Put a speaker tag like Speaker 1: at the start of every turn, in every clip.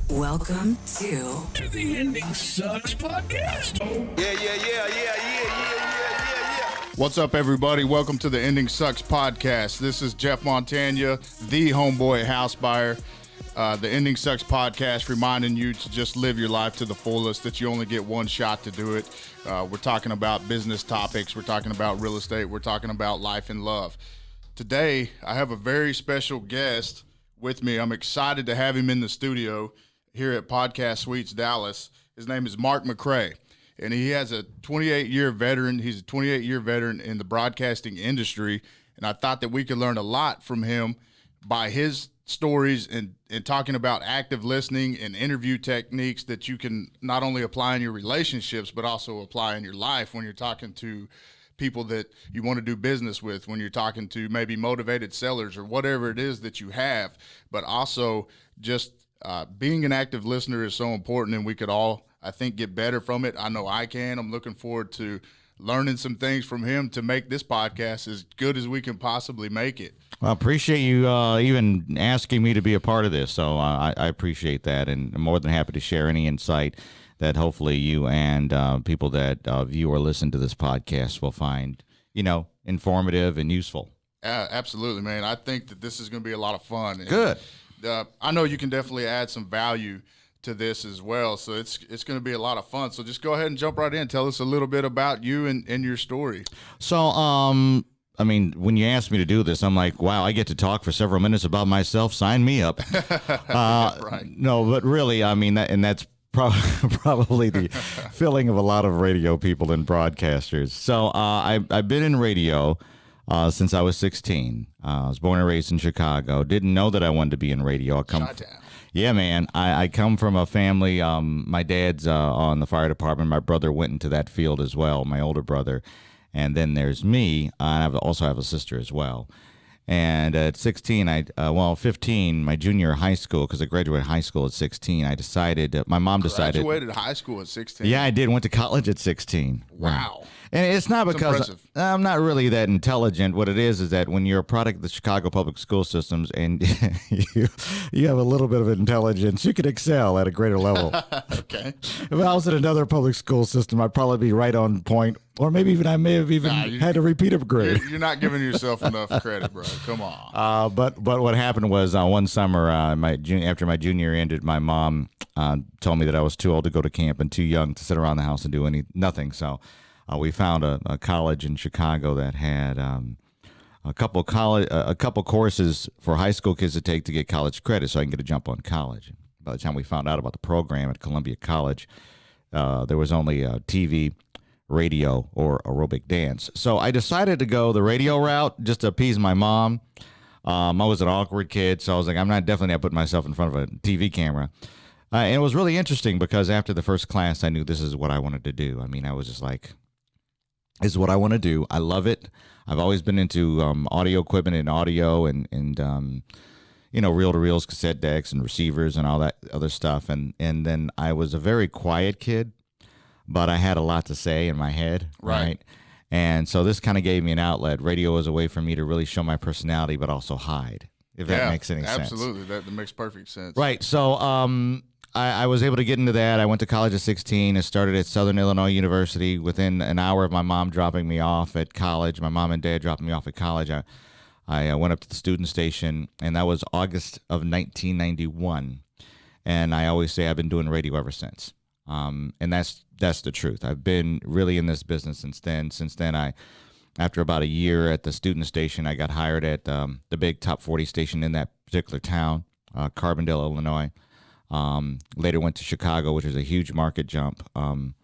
Speaker 1: Welcome to
Speaker 2: the Ending Sucks podcast.
Speaker 3: Yeah. What's up, everybody? Welcome to the Ending Sucks podcast. This is Jeff Montanya, the homeboy house buyer. The Ending Sucks podcast reminding you to just live your life to the fullest, that you only get one shot to do it. We're talking about business topics. We're talking about real estate. We're talking about life and love. Today, I have a very special guest with me. I'm excited to have him in the studio here at Podcast Suites Dallas. His name is Mark McCray, and he has a 28-year veteran. He's a 28-year veteran in the broadcasting industry, and I thought that we could learn a lot from him by his stories and talking about active listening and interview techniques that you can not only apply in your relationships, but also apply in your life when you're talking to people that you want to do business with, when you're talking to maybe motivated sellers or whatever it is that you have. But also just being an active listener is so important, and we could all, I think, get better from it. I know I can. I'm looking forward to learning some things from him to make this podcast as good as we can possibly make it.
Speaker 4: Well, I appreciate you even asking me to be a part of this. So I appreciate that, and I'm more than happy to share any insight that hopefully you and people that view or listen to this podcast will find, informative and useful.
Speaker 3: Absolutely, man. I think that this is going to be a lot of fun.
Speaker 4: Good.
Speaker 3: And, I know you can definitely add some value to this as well. So it's going to be a lot of fun. So just go ahead and jump right in. Tell us a little bit about you and your story.
Speaker 4: So, when you asked me to do this, I'm like, wow, I get to talk for several minutes about myself. Sign me up.
Speaker 3: Right.
Speaker 4: No, but really, that's probably the feeling of a lot of radio people and broadcasters. So I've been in radio since I was 16. I was born and raised in Chicago. Didn't know that I wanted to be in radio. Yeah, man. I come from a family. My dad's on the fire department. My brother went into that field as well, my older brother. And then there's me. I also have a sister as well. And at 15, my junior high school, because I graduated high school at 16, I decided, my mom decided.
Speaker 3: Graduated high school at 16?
Speaker 4: Yeah, I did. Went to college at 16.
Speaker 3: Wow.
Speaker 4: And it's not because
Speaker 3: impressive.
Speaker 4: I'm not really that intelligent. What it is that when you're a product of the Chicago public school systems and you have a little bit of intelligence, you can excel at a greater level.
Speaker 3: Okay.
Speaker 4: If I was in another public school system, I'd probably be right on point, or maybe even I may have even had to repeat a grade.
Speaker 3: You're not giving yourself enough credit, bro. Come on.
Speaker 4: But what happened was one summer, after my junior year ended, my mom told me that I was too old to go to camp and too young to sit around the house and do nothing. So we found a college in Chicago that had a couple courses for high school kids to take to get college credit, so I can get a jump on college. By the time we found out about the program at Columbia College, there was only TV, radio, or aerobic dance. So I decided to go the radio route just to appease my mom. I was an awkward kid, so I was like, I'm definitely not putting myself in front of a TV camera. And it was really interesting because after the first class, I knew this is what I wanted to do. I was just like, this is what I want to do. I love it. I've always been into audio equipment and audio and reel-to-reels, cassette decks, and receivers and all that other stuff. And then I was a very quiet kid, but I had a lot to say in my head, right? And so this kind of gave me an outlet. Radio was a way for me to really show my personality, but also hide, if that makes any sense.
Speaker 3: Absolutely. That makes perfect sense.
Speaker 4: Right. So I was able to get into that. I went to college at 16. I started at Southern Illinois University. Within an hour of my mom dropping me off at college, my mom and dad dropping me off at college, I went up to the student station, and that was August of 1991. And I always say I've been doing radio ever since. And that's the truth. I've been really in this business since then. After about a year at the student station, I got hired at the big top 40 station in that particular town, Carbondale, Illinois. Later went to Chicago, which is a huge market jump. And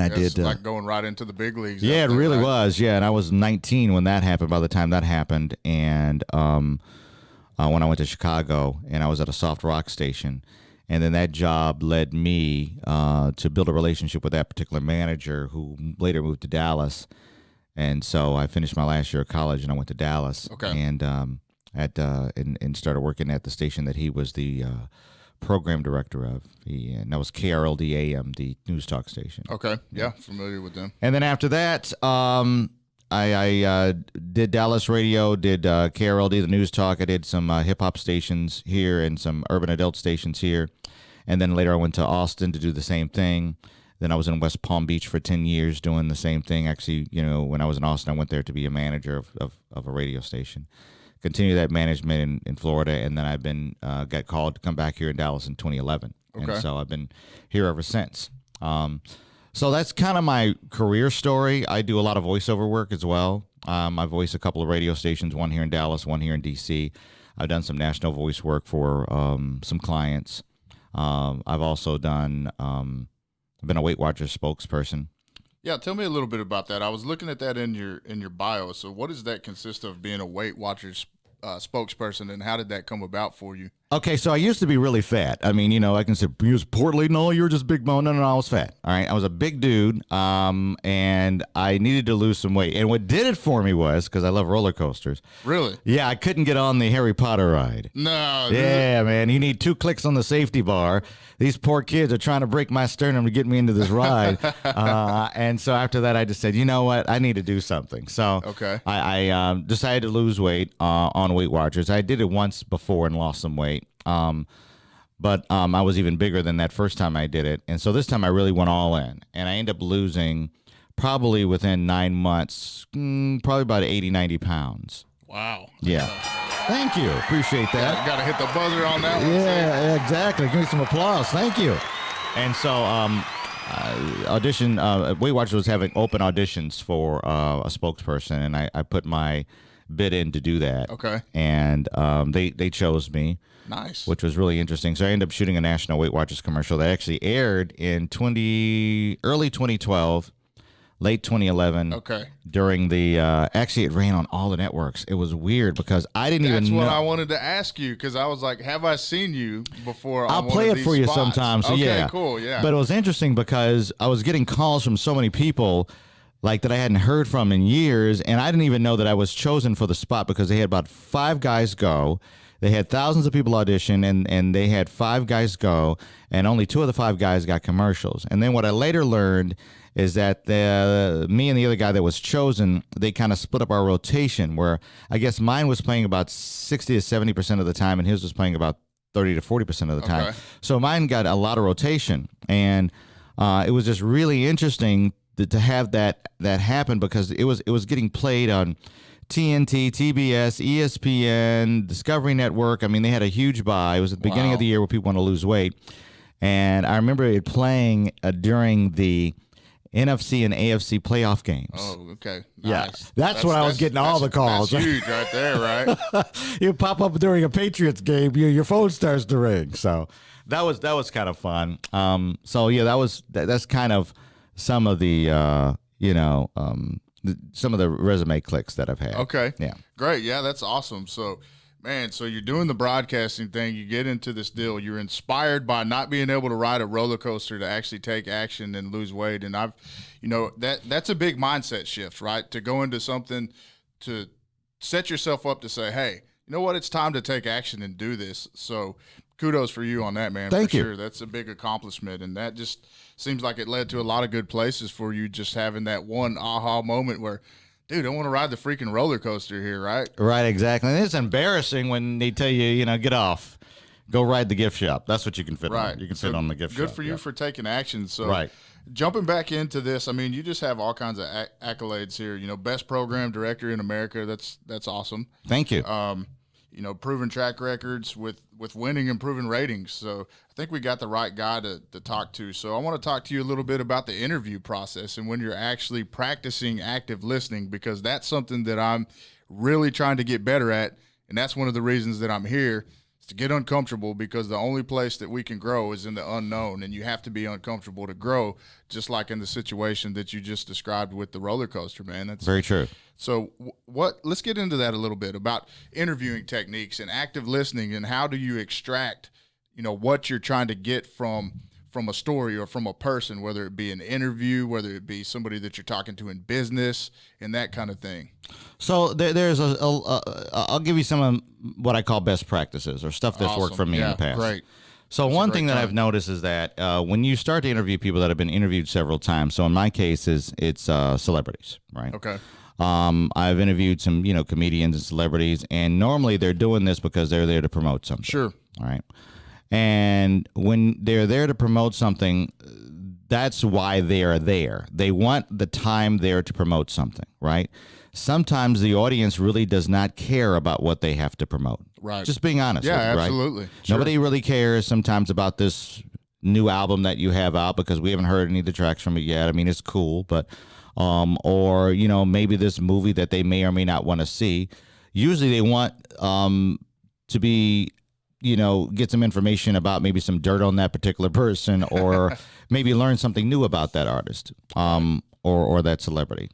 Speaker 4: I did
Speaker 3: like going right into the big leagues.
Speaker 4: Yeah, it really was. Yeah, and I was 19 when that happened. By the time that happened, and when I went to Chicago, and I was at a soft rock station, and then that job led me to build a relationship with that particular manager, who later moved to Dallas. And so I finished my last year of college, and I went to Dallas.
Speaker 3: Okay.
Speaker 4: And and started working at the station that he was the program director of. And that was KRLD AM, the news talk station.
Speaker 3: Okay. Yeah, familiar with them.
Speaker 4: And then after that, I did Dallas radio, did KRLD, the news talk. I did some hip hop stations here and some urban adult stations here. And then later I went to Austin to do the same thing. Then I was in West Palm Beach for 10 years doing the same thing. Actually, when I was in Austin, I went there to be a manager of a radio station. Continue that management in Florida, and then I've been got called to come back here in Dallas in 2011. Okay. And so I've been here ever since. So that's kind of my career story. I do a lot of voiceover work as well. I voice a couple of radio stations, one here in Dallas, one here in D.C. I've done some national voice work for some clients. I've also done, I've been a Weight Watchers spokesperson.
Speaker 3: Yeah, tell me a little bit about that. I was looking at that in your bio. So what does that consist of, being a Weight Watchers spokesperson, and how did that come about for you?
Speaker 4: Okay, so I used to be really fat. I mean, I can say, you was portly. No, you're just big bone. No, I was fat. All right, I was a big dude, and I needed to lose some weight. And what did it for me was, because I love roller coasters.
Speaker 3: Really?
Speaker 4: Yeah, I couldn't get on the Harry Potter ride.
Speaker 3: No.
Speaker 4: Yeah, man, you need 2 clicks on the safety bar. These poor kids are trying to break my sternum to get me into this ride. And so after that, I just said, you know what? I need to do something. So
Speaker 3: okay.
Speaker 4: I decided to lose weight on Weight Watchers. I did it once before and lost some weight. But I was even bigger than that first time I did it. And so this time I really went all in. And I ended up losing probably within 9 months, probably about 80, 90 pounds.
Speaker 3: Wow.
Speaker 4: Yeah. Thank you. Appreciate that.
Speaker 3: Yeah, got to hit the buzzer on that one.
Speaker 4: Yeah, exactly. Give me some applause. Thank you. And so Weight Watchers was having open auditions for a spokesperson, and I put my bid in to do that.
Speaker 3: Okay.
Speaker 4: And they chose me.
Speaker 3: Nice.
Speaker 4: Which was really interesting. So I ended up shooting a national Weight Watchers commercial that actually aired in early 2012, late 2011.
Speaker 3: Okay.
Speaker 4: During the actually it ran on all the networks. It was weird because I didn't even know.
Speaker 3: That's what I wanted to ask you, because I was like, have I seen you before?
Speaker 4: I'll play it for you sometime. So
Speaker 3: okay,
Speaker 4: yeah,
Speaker 3: cool. Yeah.
Speaker 4: But it was interesting because I was getting calls from so many people like that I hadn't heard from in years, and I didn't even know that I was chosen for the spot because they had about 5 guys go. They had thousands of people audition, and they had 5 guys go, and only 2 of the 5 guys got commercials. And then what I later learned is that me and the other guy that was chosen, they kind of split up our rotation, where I guess mine was playing about 60 to 70% of the time, and his was playing about 30 to 40% of the time.
Speaker 3: Okay.
Speaker 4: So mine got a lot of rotation, and it was just really interesting to have that happen, because it was getting played on TNT, TBS, ESPN, Discovery Network. I mean, they had a huge buy. It was at the beginning of the year where people want to lose weight. And I remember it playing during the NFC and AFC playoff games.
Speaker 3: Oh, okay.
Speaker 4: Yeah.
Speaker 3: Nice.
Speaker 4: That's when I was getting all the calls.
Speaker 3: That's huge right there, right?
Speaker 4: You pop up during a Patriots game, your phone starts to ring. So that was kind of fun. So yeah, that's kind of some of the some of the resume clicks that I've had.
Speaker 3: Okay.
Speaker 4: Yeah.
Speaker 3: Great. Yeah, that's awesome. So, man, so you're doing the broadcasting thing. You get into this deal. You're inspired by not being able to ride a roller coaster to actually take action and lose weight. And that's a big mindset shift, right? To go into something, to set yourself up to say, hey, you know what? It's time to take action and do this. So kudos for you on that, man.
Speaker 4: Thank you.
Speaker 3: Sure. That's a big accomplishment. And that just seems like it led to a lot of good places for you, just having that one aha moment where, dude, I want to ride the freaking roller coaster here, right?
Speaker 4: Right, exactly. And it's embarrassing when they tell you, get off, go ride the gift shop. That's what you can fit on. You can fit on the gift shop.
Speaker 3: Good for you for taking action. So,
Speaker 4: right.
Speaker 3: Jumping back into this, I mean, you just have all kinds of accolades here. Best program director in America. That's awesome.
Speaker 4: Thank you.
Speaker 3: Proven track records with winning and proven ratings. So I think we got the right guy to talk to. So I want to talk to you a little bit about the interview process and when you're actually practicing active listening, because that's something that I'm really trying to get better at. And that's one of the reasons that I'm here, is to get uncomfortable, because the only place that we can grow is in the unknown, and you have to be uncomfortable to grow, just like in the situation that you just described with the roller coaster, man. That's
Speaker 4: very true.
Speaker 3: So let's get into that a little bit about interviewing techniques and active listening, and how do you extract, what you're trying to get from a story or from a person, whether it be an interview, whether it be somebody that you're talking to in business, and that kind of thing.
Speaker 4: So there's I'll give you some of what I call best practices or stuff that's worked for me in the past.
Speaker 3: Great.
Speaker 4: So one thing that I've noticed is that when you start to interview people that have been interviewed several times, so in my case it's celebrities, right?
Speaker 3: Okay.
Speaker 4: I've interviewed some, comedians and celebrities, and normally they're doing this because they're there to promote something.
Speaker 3: Sure.
Speaker 4: All right. And when they're there to promote something, that's why they are there. They want the time there to promote something, right? Sometimes the audience really does not care about what they have to promote.
Speaker 3: Right.
Speaker 4: Just being honest.
Speaker 3: Yeah,
Speaker 4: with you,
Speaker 3: absolutely.
Speaker 4: Right?
Speaker 3: Sure.
Speaker 4: Nobody really cares sometimes about this new album that you have out because we haven't heard any of the tracks from it yet. I mean, it's cool, but or maybe this movie that they may or may not want to see. Usually they want to be get some information about maybe some dirt on that particular person or maybe learn something new about that artist or that celebrity.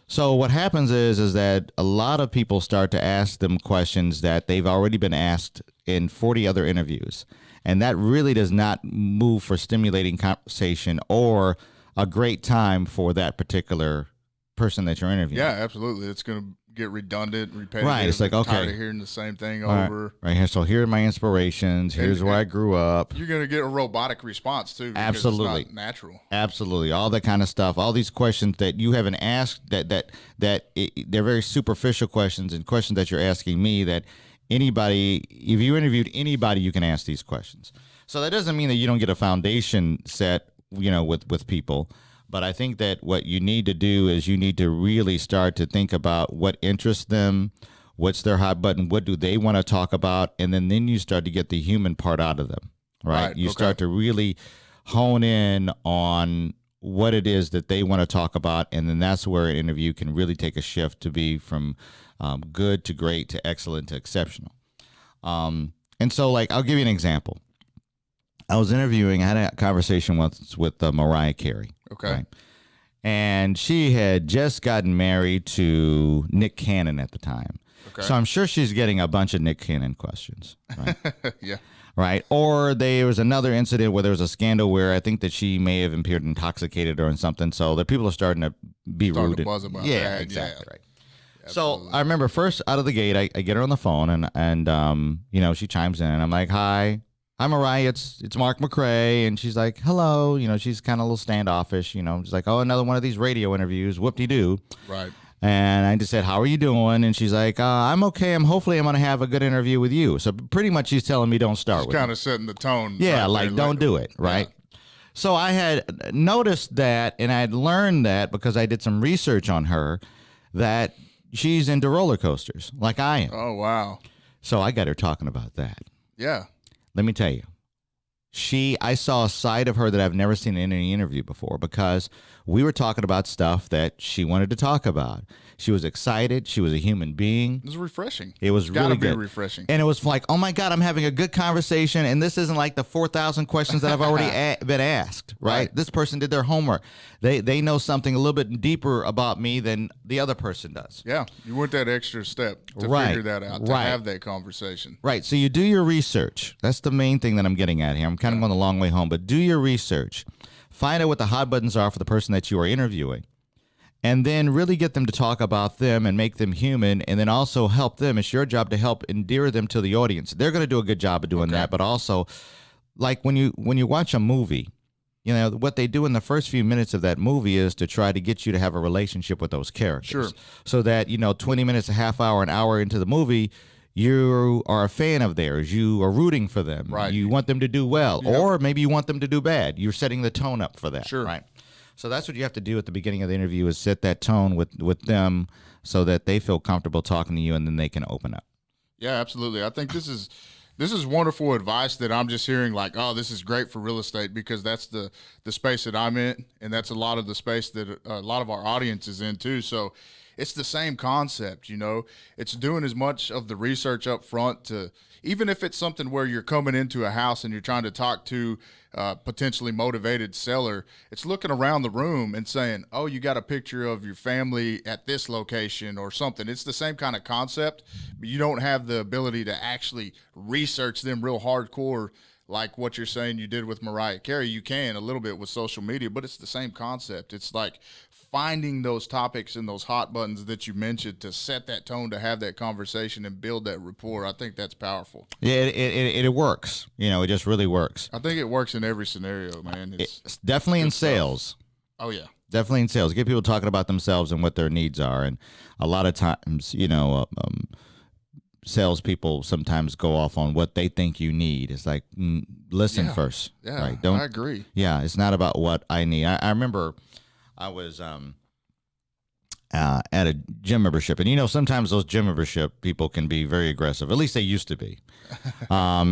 Speaker 4: So what happens is that a lot of people start to ask them questions that they've already been asked in 40 other interviews. And that really does not move for stimulating conversation or a great time for that particular person that you're interviewing.
Speaker 3: Yeah, absolutely. It's going to get redundant, repetitive.
Speaker 4: Right. It's like, okay.
Speaker 3: Tired of hearing the same thing over.
Speaker 4: Right here. So here are my inspirations. Here's where I grew up.
Speaker 3: You're going to get a robotic response too.
Speaker 4: Absolutely.
Speaker 3: It's not natural.
Speaker 4: Absolutely. All that kind of stuff. All these questions that you haven't asked they're very superficial questions and questions that you're asking me that anybody, if you interviewed anybody, you can ask these questions. So that doesn't mean that you don't get a foundation set, with people. But I think that what you need to do is you need to really start to think about what interests them, what's their hot button, what do they want to talk about, and then you start to get the human part out of them, right? You start to really hone in on what it is that they want to talk about, and then that's where an interview can really take a shift to be from good to great to excellent to exceptional. And so, I'll give you an example. I had a conversation with Mariah Carey.
Speaker 3: Okay.
Speaker 4: Right? And she had just gotten married to Nick Cannon at the time. Okay. So I'm sure she's getting a bunch of Nick Cannon questions. Right?
Speaker 3: Yeah.
Speaker 4: Right. Or there was another incident where there was a scandal where I think that she may have appeared intoxicated or in something. So the people are starting to be rude.
Speaker 3: To buzz about
Speaker 4: yeah,
Speaker 3: that.
Speaker 4: exactly.
Speaker 3: Yeah.
Speaker 4: Right. Absolutely. So I remember first out of the gate, I get her on the phone and she chimes in and I'm like, "Hi, I'm Mariah. It's Mark McCray," and she's like, "Hello." She's kind of a little standoffish. She's like, "Oh, another one of these radio interviews. Whoop-de-doo." Right. And I just said, "How are you doing?" And she's like, "I'm okay. Hopefully I'm going to have a good interview with you." So pretty much she's telling me don't start with it.
Speaker 3: Kind of setting the tone.
Speaker 4: Yeah, don't do it, right? Yeah. So I had noticed that, and I had learned that because I did some research on her, that she's into roller coasters like I am.
Speaker 3: Oh, wow.
Speaker 4: So I got her talking about that.
Speaker 3: Yeah.
Speaker 4: Let me tell you, I saw a side of her that I've never seen in any interview before because we were talking about stuff that she wanted to talk about. She was excited. She was a human being.
Speaker 3: It was refreshing.
Speaker 4: It was really good.
Speaker 3: Gotta be refreshing.
Speaker 4: And it was like, oh my God, I'm having a good conversation. And this isn't like the 4,000 questions that I've already been asked, right? This person did their homework. They know something a little bit deeper about me than the other person does.
Speaker 3: Yeah. You went that extra step to figure that out, to have that conversation.
Speaker 4: Right. So you do your research. That's the main thing that I'm getting at here. I'm kind of going a long way home, but do your research. Find out what the hot buttons are for the person that you are interviewing. And then really get them to talk about them and make them human, and then also help them. It's your job to help endear them to the audience. They're going to do a good job of doing that, but also, like when you watch a movie, what they do in the first few minutes of that movie is to try to get you to have a relationship with those characters. Sure. So that 20 minutes, a half hour, an hour into the movie, you are a fan of theirs. You are rooting for them. Right. You want them to do well, or maybe you want them to do bad. You're setting the tone up for that. Sure. Right. So that's what you have to do at the beginning of the interview is set that tone with them so that they feel comfortable talking to you and then they can open up.
Speaker 3: Yeah, absolutely. I think this is wonderful advice that I'm just hearing like, oh, this is great for real estate because that's the space that I'm in, and that's a lot of the space that a lot of our audience is in too. So it's the same concept, It's doing as much of the research up front to, even if it's something where you're coming into a house and you're trying to talk to a potentially motivated seller, it's looking around the room and saying, oh, you got a picture of your family at this location or something. It's the same kind of concept, but you don't have the ability to actually research them real hardcore like what you're saying you did with Mariah Carey. You can a little bit with social media, but it's the same concept. It's like finding those topics and those hot buttons that you mentioned to set that tone, to have that conversation and build that rapport. I think that's powerful.
Speaker 4: Yeah, it works. It just really works.
Speaker 3: I think it works in every scenario, man.
Speaker 4: It's definitely in sales.
Speaker 3: Oh, yeah.
Speaker 4: Definitely in sales. Get people talking about themselves and what their needs are. And a lot of times, salespeople sometimes go off on what they think you need. It's like, listen first.
Speaker 3: Yeah,
Speaker 4: right? Don't.
Speaker 3: I agree.
Speaker 4: Yeah, it's not about what I need. I remember I was at a gym membership, and sometimes those gym membership people can be very aggressive. At least they used to be. I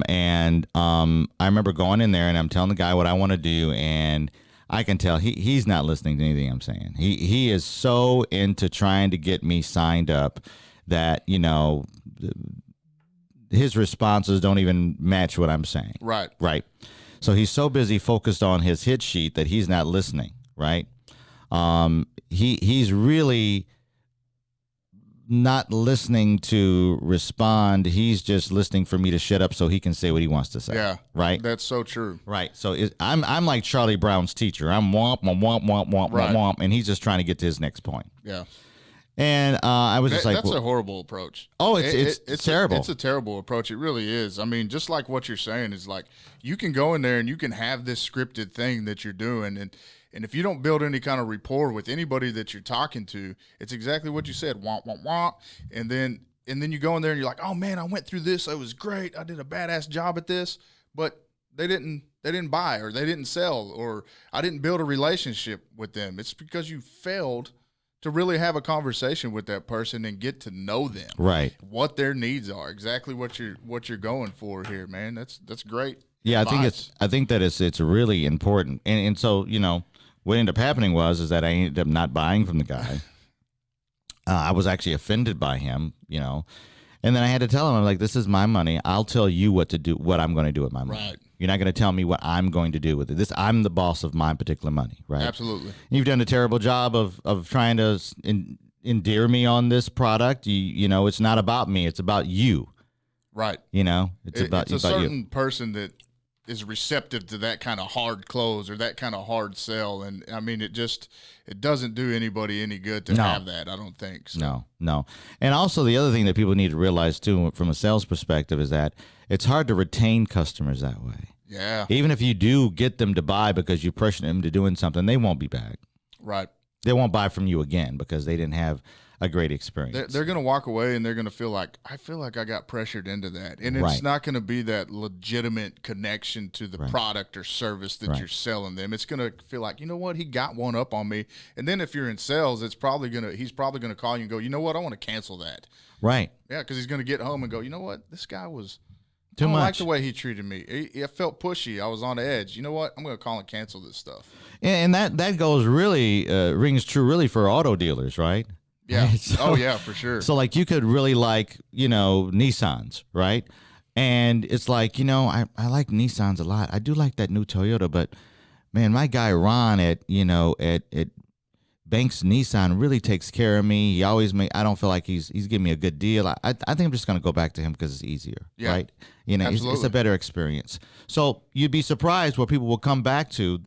Speaker 4: remember going in there and I'm telling the guy what I want to do, and I can tell he's not listening to anything I'm saying. He is so into trying to get me signed up that his responses don't even match what I'm saying.
Speaker 3: Right.
Speaker 4: Right. So he's so busy focused on his hit sheet that he's not listening. Right. He's really not listening to respond. He's just listening for me to shut up so he can say what he wants to say.
Speaker 3: Yeah.
Speaker 4: Right.
Speaker 3: That's so true.
Speaker 4: Right. So I'm like Charlie Brown's teacher. I'm womp, womp, womp, womp, womp,
Speaker 3: Right.
Speaker 4: womp, and he's just trying to get to his next point.
Speaker 3: Yeah.
Speaker 4: And I was just like,
Speaker 3: that's a horrible approach.
Speaker 4: Oh, it's terrible.
Speaker 3: It's a terrible approach. It really is. I mean, just like what you're saying is like you can go in there and you can have this scripted thing that you're doing, and if you don't build any kind of rapport with anybody that you're talking to, it's exactly what you said, womp womp womp, and then you go in there and you're like, oh man, I went through this, it was great, I did a badass job at this, but they didn't buy, or they didn't sell, or I didn't build a relationship with them. It's because you failed to really have a conversation with that person and get to know them,
Speaker 4: right,
Speaker 3: what their needs are, exactly what you're going for here, man. That's great.
Speaker 4: Yeah,
Speaker 3: advice.
Speaker 4: I think that it's really important, and so what ended up happening was that I ended up not buying from the guy. I was actually offended by him, and then I had to tell him, I'm like, this is my money. I'll tell you what to do, what I'm going to do with my money.
Speaker 3: Right.
Speaker 4: You're not going to tell me what I'm going to do with it. I'm the boss of my particular money, right?
Speaker 3: Absolutely.
Speaker 4: You've done a terrible job of trying to endear me on this product. It's not about me. It's about you.
Speaker 3: Right.
Speaker 4: It's about
Speaker 3: a certain
Speaker 4: you.
Speaker 3: person that is receptive to that kind of hard close or that kind of hard sell, and I mean it doesn't do anybody any good to have that. I don't think so.
Speaker 4: No. And also the other thing that people need to realize too, from a sales perspective, is that it's hard to retain customers that way.
Speaker 3: Yeah.
Speaker 4: Even if you do get them to buy because you pressure them to doing something, they won't be back.
Speaker 3: Right.
Speaker 4: They won't buy from you again because they didn't have a great experience.
Speaker 3: They're going to walk away and they're going to feel like I got pressured into that. And it's not going to be that legitimate connection to the product or service that you're selling them. It's going to feel like, you know what, he got one up on me. And then if you're in sales, he's probably going to call you and go, you know what, I want to cancel that.
Speaker 4: Right.
Speaker 3: Yeah, because he's going to get home and go, you know what, this guy was
Speaker 4: too much.
Speaker 3: I don't like the way he treated me. I felt pushy. I was on the edge. You know what, I'm going to call and cancel this stuff.
Speaker 4: And that goes really, rings true really for auto dealers, right?
Speaker 3: Yeah.
Speaker 4: Right? So,
Speaker 3: yeah, for sure.
Speaker 4: So like you could really like, Nissans, right? And it's like, I like Nissans a lot. I do like that new Toyota, but man, my guy Ron at Banks Nissan really takes care of me. He always I don't feel like he's giving me a good deal. I think I'm just going to go back to him because it's easier, right? It's a better experience. So you'd be surprised what people will come back to,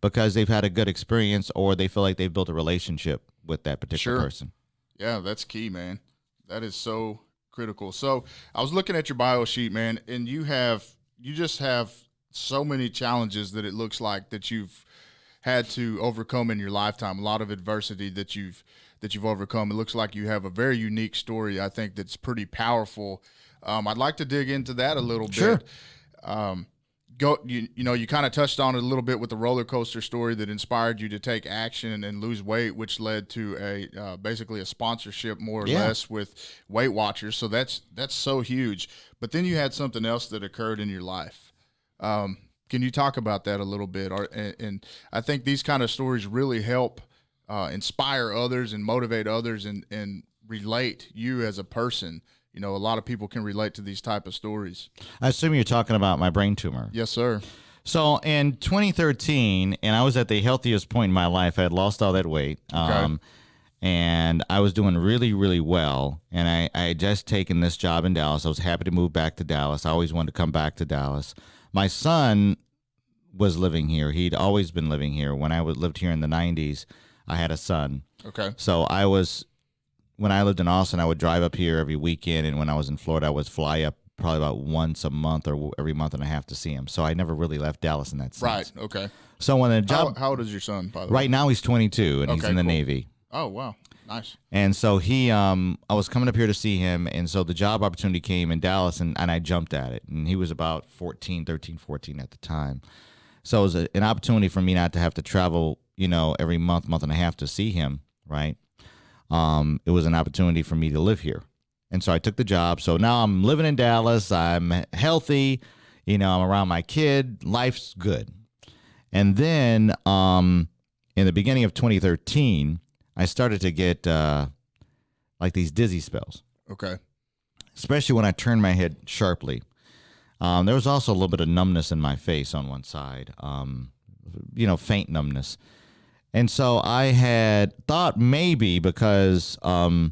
Speaker 4: because they've had a good experience or they feel like they've built a relationship with that particular person.
Speaker 3: Yeah, that's key, man. That is so critical. So I was looking at your bio sheet, man, and you just have so many challenges that it looks like that you've had to overcome in your lifetime. A lot of adversity that you've overcome. It looks like you have a very unique story, I think, that's pretty powerful. I'd like to dig into that a little bit. You kind of touched on it a little bit with the roller coaster story that inspired you to take action and lose weight, which led to basically a sponsorship more or less with Weight Watchers. So that's so huge. But then you had something else that occurred in your life. Can you talk about that a little bit? And I think these kind of stories really help inspire others and motivate others and relate you as a person. A lot of people can relate to these type of stories.
Speaker 4: I assume you're talking about my brain tumor.
Speaker 3: Yes, sir.
Speaker 4: So in 2013, and I was at the healthiest point in my life. I had lost all that weight. And I was doing really, really well. And I had just taken this job in Dallas. I was happy to move back to Dallas. I always wanted to come back to Dallas. My son was living here. He'd always been living here. When I lived here in the 90s, I had a son.
Speaker 3: Okay.
Speaker 4: So when I lived in Austin, I would drive up here every weekend. And when I was in Florida, I would fly up probably about once a month or every month and a half to see him. So I never really left Dallas in that sense.
Speaker 3: Right. Okay.
Speaker 4: So when the job,
Speaker 3: How old is your son, by the way?
Speaker 4: right now he's 22 and he's
Speaker 3: Okay,
Speaker 4: in the
Speaker 3: cool.
Speaker 4: Navy.
Speaker 3: Oh, wow. Nice.
Speaker 4: And so I was coming up here to see him, and so the job opportunity came in Dallas, and I jumped at it. And he was about 13 at the time. So it was an opportunity for me not to have to travel, every month and a half to see him, right? It was an opportunity for me to live here. And so I took the job. So now I'm living in Dallas. I'm healthy. I'm around my kid. Life's good. And then in the beginning of 2013, I started to get like these dizzy spells.
Speaker 3: Okay.
Speaker 4: Especially when I turned my head sharply. There was also a little bit of numbness in my face on one side, faint numbness. And so I had thought maybe because for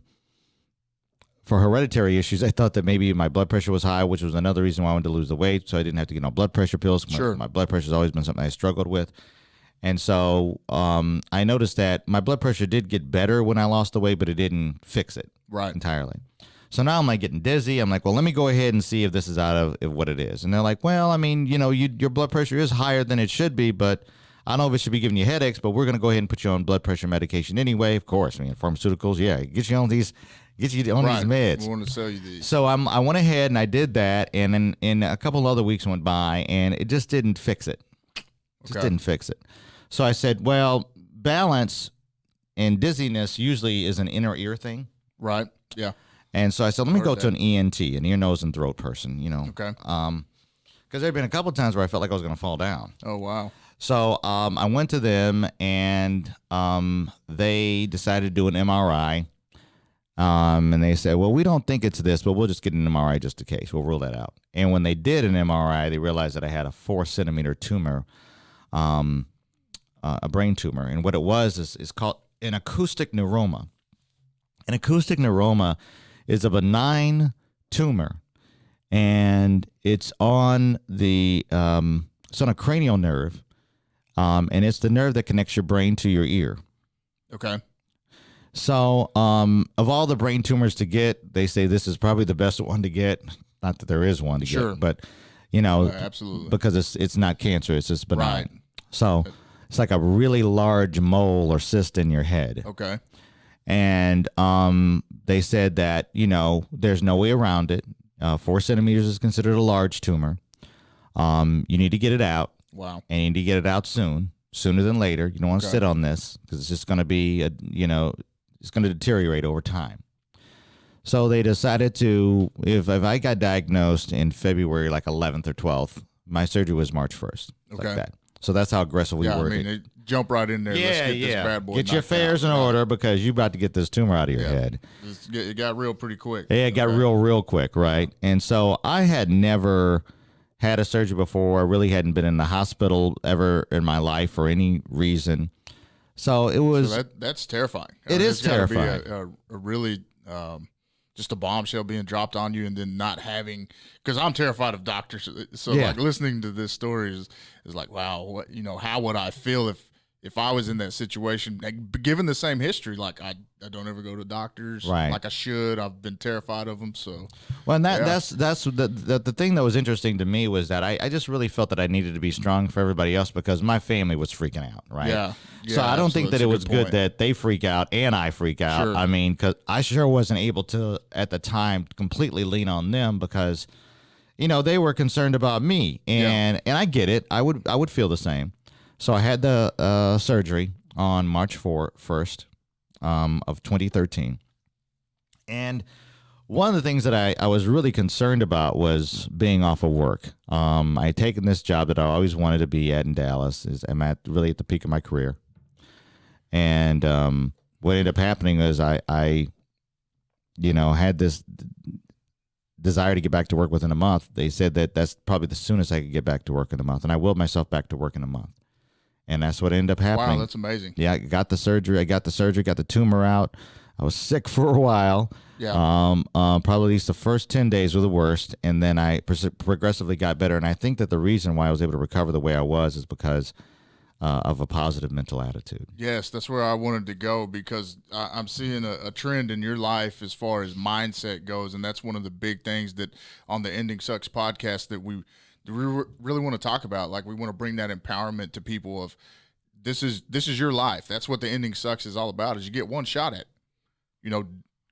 Speaker 4: hereditary issues, I thought that maybe my blood pressure was high, which was another reason why I wanted to lose the weight, so I didn't have to get no blood pressure pills.
Speaker 3: Sure.
Speaker 4: My blood pressure has always been something I struggled with. And so I noticed that my blood pressure did get better when I lost the weight, but it didn't fix it entirely. So now I'm like getting dizzy. I'm like, well, let me go ahead and see if this is out of what it is. And they're like, well, I mean, your blood pressure is higher than it should be, but I don't know if it should be giving you headaches, but we're going to go ahead and put you on blood pressure medication anyway. Of course, I mean, pharmaceuticals, get you on these meds.
Speaker 3: We want to sell you these.
Speaker 4: So I went ahead and I did that, and then in a couple other weeks went by, and it just didn't fix it. Didn't fix it. So I said, well, balance and dizziness usually is an inner ear thing.
Speaker 3: Right. Yeah.
Speaker 4: And so I said, let me go to an ENT, an ear, nose, and throat person,
Speaker 3: Okay.
Speaker 4: Because there had been a couple of times where I felt like I was going to fall down.
Speaker 3: Oh, wow.
Speaker 4: So I went to them, and they decided to do an MRI. And they said, well, we don't think it's this, but we'll just get an MRI just in case. We'll rule that out. And when they did an MRI, they realized that I had a 4-centimeter tumor, a brain tumor. And what it was is called an acoustic neuroma. An acoustic neuroma is a benign tumor, and it's on a cranial nerve, and it's the nerve that connects your brain to your ear.
Speaker 3: Okay.
Speaker 4: So, of all the brain tumors to get, they say this is probably the best one to get. Not that there is one to get, but
Speaker 3: absolutely,
Speaker 4: because it's not cancer, it's just benign.
Speaker 3: Right.
Speaker 4: So it's like a really large mole or cyst in your head.
Speaker 3: Okay.
Speaker 4: And they said that there's no way around it. 4 centimeters is considered a large tumor. You need to get it out.
Speaker 3: Wow.
Speaker 4: And you need to get it out sooner than later. You don't want to sit on this because it's just going to be it's going to deteriorate over time. So they decided to, if I got diagnosed in February, like 11th or 12th, my surgery was March 1st.
Speaker 3: Okay.
Speaker 4: Like that. So that's how aggressive we were.
Speaker 3: I mean, they jump right in there. Let's get this bad boy.
Speaker 4: Get your affairs in order because you're about to get this tumor out of your head.
Speaker 3: It got real pretty quick.
Speaker 4: Yeah, it got real quick, right? And so I had never had a surgery before. I really hadn't been in the hospital ever in my life for any reason. So it was.
Speaker 3: So that's terrifying.
Speaker 4: It is terrifying.
Speaker 3: A really just a bombshell being dropped on you, and then not having, because I'm terrified of doctors. So like listening to this story is like, wow, what, how would I feel if I was in that situation, like, given the same history? Like I don't ever go to doctors,
Speaker 4: right?
Speaker 3: Like I should. I've been terrified of them. So
Speaker 4: well, and that's the thing that was interesting to me was that I just really felt that I needed to be strong for everybody else because my family was freaking out, right?
Speaker 3: Yeah.
Speaker 4: So I don't think that it was good that they freak out and I freak out.
Speaker 3: Sure.
Speaker 4: I mean, because I sure wasn't able to at the time completely lean on them because, they were concerned about me, and I get it. I would feel the same. So I had the surgery on March 1st of 2013, and one of the things that I was really concerned about was being off of work. I had taken this job that I always wanted to be at in Dallas. I'm really at the peak of my career. And what ended up happening is I had this desire to get back to work within a month. They said that that's probably the soonest I could get back to work in a month. And I willed myself back to work in a month. And that's what ended up happening.
Speaker 3: Wow, that's amazing.
Speaker 4: Yeah, I got the surgery, got the tumor out. I was sick for a while.
Speaker 3: Yeah.
Speaker 4: Probably at least the first 10 days were the worst. And then I progressively got better. And I think that the reason why I was able to recover the way I was is because of a positive mental attitude.
Speaker 3: Yes, that's where I wanted to go because I'm seeing a trend in your life as far as mindset goes, and that's one of the big things that on the Ending Sucks podcast that we really want to talk about. Like, we want to bring that empowerment to people of this is your life. That's what the Ending Sucks is all about. Is you get one shot at,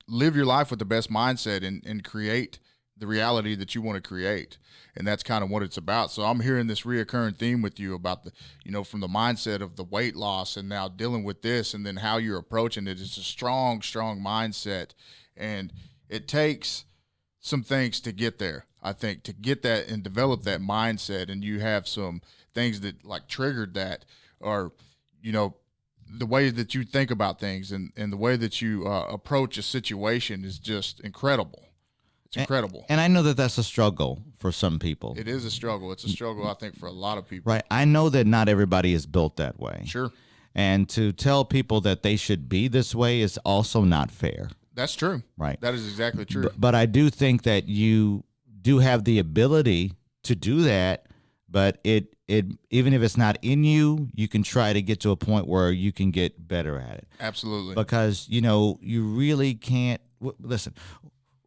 Speaker 3: live your life with the best mindset and create the reality that you want to create. And that's kind of what it's about. So I'm hearing this reoccurring theme with you about from the mindset of the weight loss and now dealing with this and then how you're approaching it. It's a strong, strong mindset. And it takes some things to get there, I think, to get that and develop that mindset. And you have some things that like triggered that, or, the way that you think about things and the way that you approach a situation is just incredible. It's incredible.
Speaker 4: And I know that that's a struggle for some people.
Speaker 3: It is a struggle. It's a struggle, I think, for a lot of people.
Speaker 4: Right. I know that not everybody is built that way.
Speaker 3: Sure.
Speaker 4: And to tell people that they should be this way is also not fair.
Speaker 3: That's true.
Speaker 4: Right.
Speaker 3: That is exactly true.
Speaker 4: But I do think that you do have the ability to do that, but it even if it's not in you, you can try to get to a point where you can get better at it.
Speaker 3: Absolutely.
Speaker 4: Because, you really can't listen.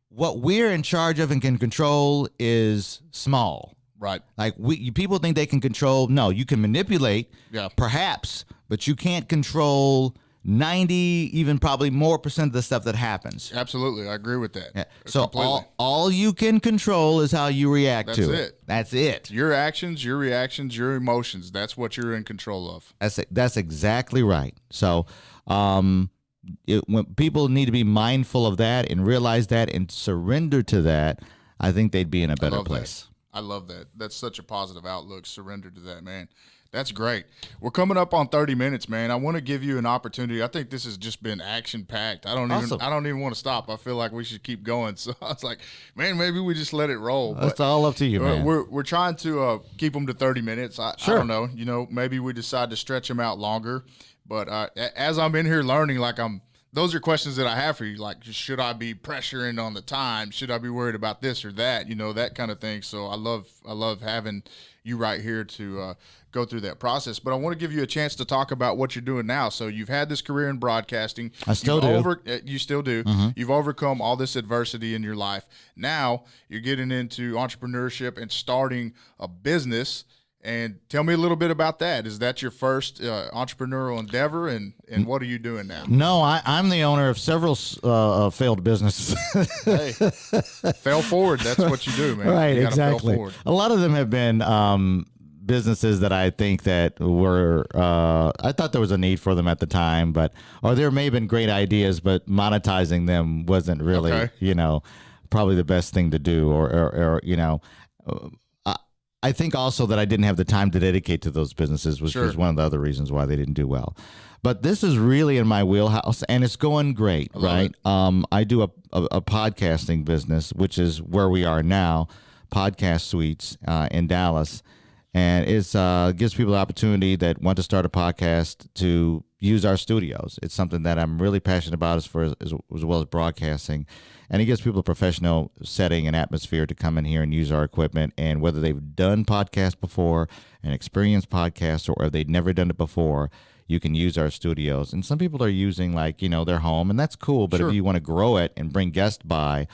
Speaker 4: What we're in charge of and can control is small.
Speaker 3: Right.
Speaker 4: Like people think they can control. No, you can manipulate, perhaps, but you can't control 90, even probably more % of the stuff that happens.
Speaker 3: Absolutely. I agree with that.
Speaker 4: Yeah. So all you can control is how you react to it.
Speaker 3: That's it.
Speaker 4: That's it.
Speaker 3: Your actions, your reactions, your emotions. That's what you're in control of.
Speaker 4: That's exactly right. So, when people need to be mindful of that and realize that and surrender to that, I think they'd be in a better place.
Speaker 3: I love that. That's such a positive outlook. Surrender to that, man. That's great. We're coming up on 30 minutes, man. I want to give you an opportunity. I think this has just been action packed. I don't even want to stop. I feel like we should keep going. So I was like, man, maybe we just let it roll.
Speaker 4: That's all up to you, man.
Speaker 3: We're trying to keep them to 30 minutes. I don't know. Maybe we decide to stretch them out longer. But as I'm in here learning, those are questions that I have for you. Like, should I be pressuring on the time? Should I be worried about this or that? That kind of thing. So I love having you right here to go through that process. But I want to give you a chance to talk about what you're doing now. So you've had this career in broadcasting.
Speaker 4: I still do.
Speaker 3: You still do.
Speaker 4: Mm-hmm.
Speaker 3: You've overcome all this adversity in your life. Now you're getting into entrepreneurship and starting a business. And tell me a little bit about that. Is that your first entrepreneurial endeavor, and what are you doing now?
Speaker 4: No, I'm the owner of several failed businesses.
Speaker 3: Hey, fail forward. That's what you do, man.
Speaker 4: Right,
Speaker 3: you
Speaker 4: exactly.
Speaker 3: Fail forward.
Speaker 4: A lot of them have been businesses that I think that were I thought there was a need for them at the time, or there may have been great ideas, but monetizing them wasn't really, probably the best thing to do, or I think also that I didn't have the time to dedicate to those businesses, which was one of the other reasons why they didn't do well. But this is really in my wheelhouse, and it's going great, right? I do a podcasting business, which is where we are now, Podcast Suites in Dallas. And it gives people the opportunity that want to start a podcast to use our studios. It's something that I'm really passionate about as well as broadcasting. And it gives people a professional setting and atmosphere to come in here and use our equipment. And whether they've done podcasts before, an experienced podcast, or if they've never done it before, you can use our studios. And some people are using their home, and that's cool. But if you want to grow it and bring guests by,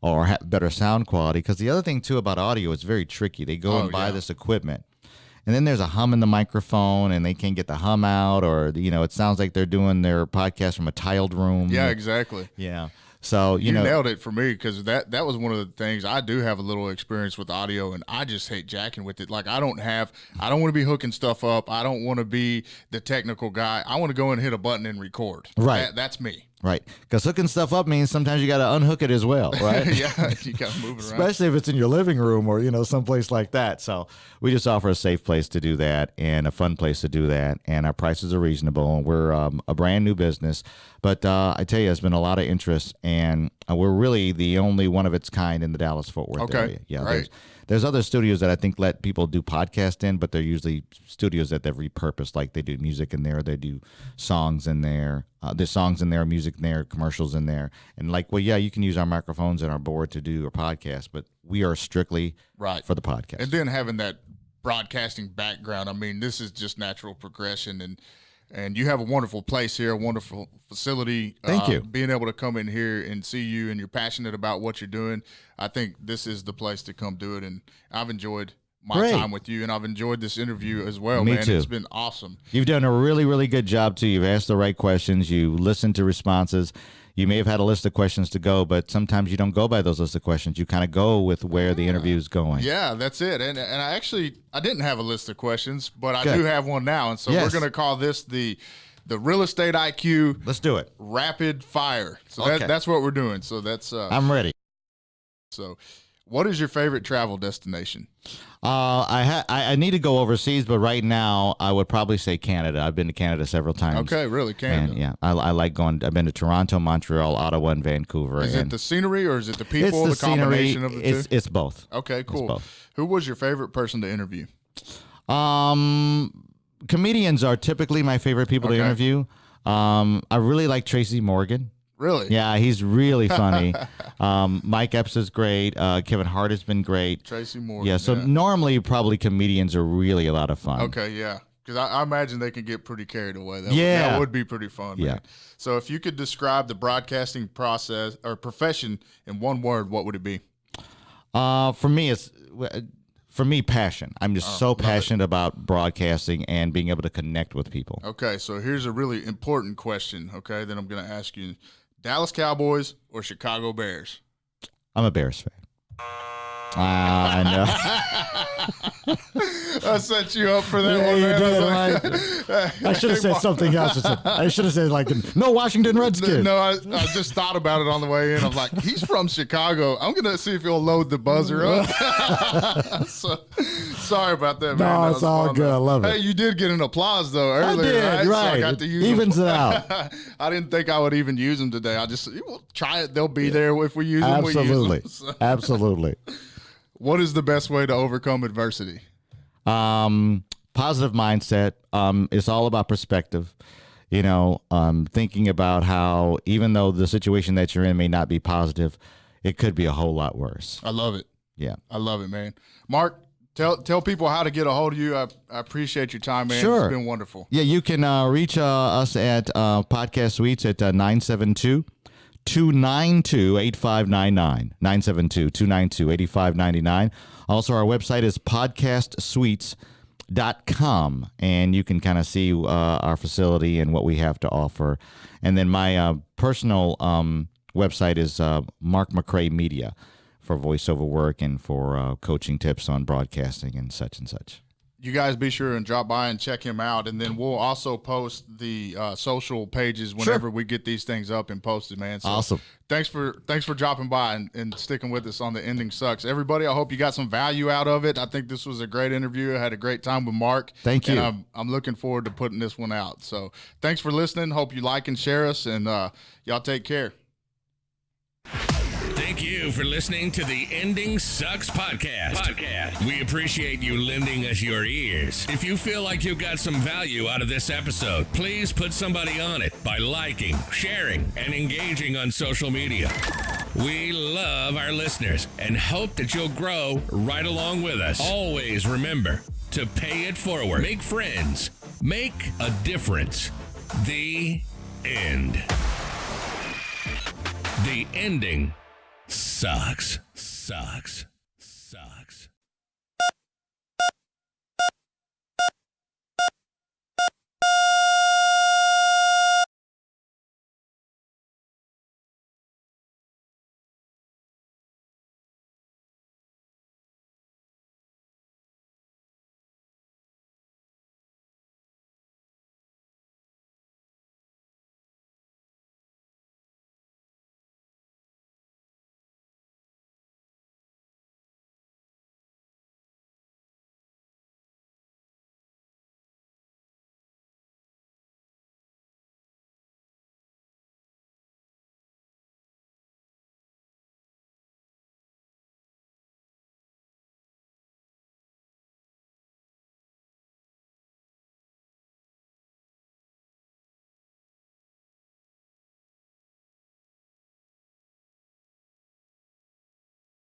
Speaker 4: or have better sound quality, because the other thing too about audio, it's very tricky. They go and buy this equipment, and then there's a hum in the microphone, and they can't get the hum out, or it sounds like they're doing their podcast from a tiled room.
Speaker 3: Yeah, exactly.
Speaker 4: Yeah. So
Speaker 3: you nailed it for me, because that was one of the things. I do have a little experience with audio, and I just hate jacking with it. Like, I don't want to be hooking stuff up. I don't want to be the technical guy. I want to go and hit a button and record.
Speaker 4: Right.
Speaker 3: That's me.
Speaker 4: Right, because hooking stuff up means sometimes you got to unhook it as well, right?
Speaker 3: Yeah, you got to move it around.
Speaker 4: Especially if it's in your living room or, someplace like that. So we just offer a safe place to do that and a fun place to do that. And our prices are reasonable. And we're a brand new business. But I tell you, there's been a lot of interest, and we're really the only one of its kind in the Dallas-Fort Worth area. Yeah,
Speaker 3: right.
Speaker 4: There's other studios that I think let people do podcasts in, but they're usually studios that they've repurposed, like they do music in there, they do songs in there. There's songs in there, music in there, commercials in there. And you can use our microphones and our board to do a podcast, but we are strictly for the podcast.
Speaker 3: And then having that broadcasting background. I mean, this is just natural progression, and you have a wonderful place here, a wonderful facility.
Speaker 4: Thank you.
Speaker 3: Being able to come in here and see you, and you're passionate about what you're doing, I think this is the place to come do it. And I've enjoyed my time with you, and I've enjoyed this interview as well,
Speaker 4: Me
Speaker 3: man.
Speaker 4: too.
Speaker 3: It's been awesome.
Speaker 4: You've done a really, really good job, too. You've asked the right questions. You listened to responses. You may have had a list of questions to go, but sometimes you don't go by those list of questions. You kind of go with where the interview is going.
Speaker 3: Yeah, that's it. And I didn't have a list of questions, but I
Speaker 4: Good.
Speaker 3: do have one now. And so
Speaker 4: Yes.
Speaker 3: we're going to call this the real estate IQ
Speaker 4: Let's do it.
Speaker 3: rapid fire. So
Speaker 4: Okay.
Speaker 3: that's what we're doing. So that's
Speaker 4: I'm ready.
Speaker 3: so what is your favorite travel destination?
Speaker 4: I need to go overseas, but right now I would probably say Canada. I've been to Canada several times.
Speaker 3: Okay, really, Canada.
Speaker 4: And yeah, I like going. I've been to Toronto, Montreal, Ottawa, and Vancouver.
Speaker 3: Is it
Speaker 4: and
Speaker 3: the scenery or is it the
Speaker 4: it's
Speaker 3: people, the
Speaker 4: scenery.
Speaker 3: combination of the two?
Speaker 4: It's both.
Speaker 3: Okay, cool.
Speaker 4: both.
Speaker 3: Who was your favorite person to interview?
Speaker 4: Comedians are typically my favorite people to
Speaker 3: Okay.
Speaker 4: interview. I really like Tracy Morgan.
Speaker 3: Really?
Speaker 4: Yeah, he's really funny. Mike Epps is great. Kevin Hart has been great.
Speaker 3: Tracy Morgan.
Speaker 4: Yeah, so normally probably comedians are really a lot of fun.
Speaker 3: Okay, yeah. Because I imagine they can get pretty carried away.
Speaker 4: Yeah.
Speaker 3: That would be pretty fun. Man.
Speaker 4: Yeah.
Speaker 3: So if you could describe the broadcasting process or profession in one word, what would it be?
Speaker 4: For me, passion. I'm just so passionate about broadcasting and being able to connect with people.
Speaker 3: Okay, so here's a really important question, okay, that I'm going to ask you. Dallas Cowboys or Chicago Bears?
Speaker 4: I'm a Bears fan. I know.
Speaker 3: I set you up for that
Speaker 4: Yeah,
Speaker 3: one,
Speaker 4: you
Speaker 3: man.
Speaker 4: did,
Speaker 3: I was like,
Speaker 4: I should have said something else. I should have said like, no Washington Redskins.
Speaker 3: No, I just thought about it on the way in. I'm like, he's from Chicago. I'm going to see if he'll load the buzzer up. So, sorry about that, man.
Speaker 4: No,
Speaker 3: That
Speaker 4: it's
Speaker 3: was
Speaker 4: all
Speaker 3: fun,
Speaker 4: good.
Speaker 3: though.
Speaker 4: I love it.
Speaker 3: Hey, you did get an applause, though,
Speaker 4: I
Speaker 3: earlier,
Speaker 4: did,
Speaker 3: right? So I
Speaker 4: right.
Speaker 3: got to use
Speaker 4: Evens
Speaker 3: them.
Speaker 4: it out.
Speaker 3: I didn't think I would even use them today. I just, we'll try it. They'll be there if we use them. We
Speaker 4: Absolutely.
Speaker 3: use them. So,
Speaker 4: Absolutely.
Speaker 3: what is the best way to overcome adversity?
Speaker 4: Positive mindset. It's all about perspective. Thinking about how even though the situation that you're in may not be positive, it could be a whole lot worse.
Speaker 3: I love it.
Speaker 4: Yeah.
Speaker 3: I love it, man. Mark, tell people how to get a hold of you. I appreciate your time, man.
Speaker 4: Sure.
Speaker 3: It's been wonderful.
Speaker 4: Yeah, you can reach us at Podcast Suites at 972-292-8599. 972-292-8599. Also, our website is podcastsuites.com, and you can kind of see our facility and what we have to offer. And then my personal website is Mark McCray Media for voiceover work and for coaching tips on broadcasting and such and such.
Speaker 3: You guys be sure and drop by and check him out, and then we'll also post the social pages whenever we get these things up and posted, man. So
Speaker 4: Awesome.
Speaker 3: Thanks for dropping by and sticking with us on The Ending Sucks. Everybody, I hope you got some value out of it. I think this was a great interview. I had a great time with Mark.
Speaker 4: Thank you.
Speaker 3: And I'm looking forward to putting this one out. So thanks for listening. Hope you like and share us, and y'all take care.
Speaker 2: Thank you for listening to the Ending Sucks podcast. We appreciate you lending us your ears. If you feel like you got some value out of this episode, please put somebody on it by liking, sharing, and engaging on social media. We love our listeners and hope that you'll grow right along with us. Always remember to pay it forward. Make friends. Make a difference. The end. The ending sucks.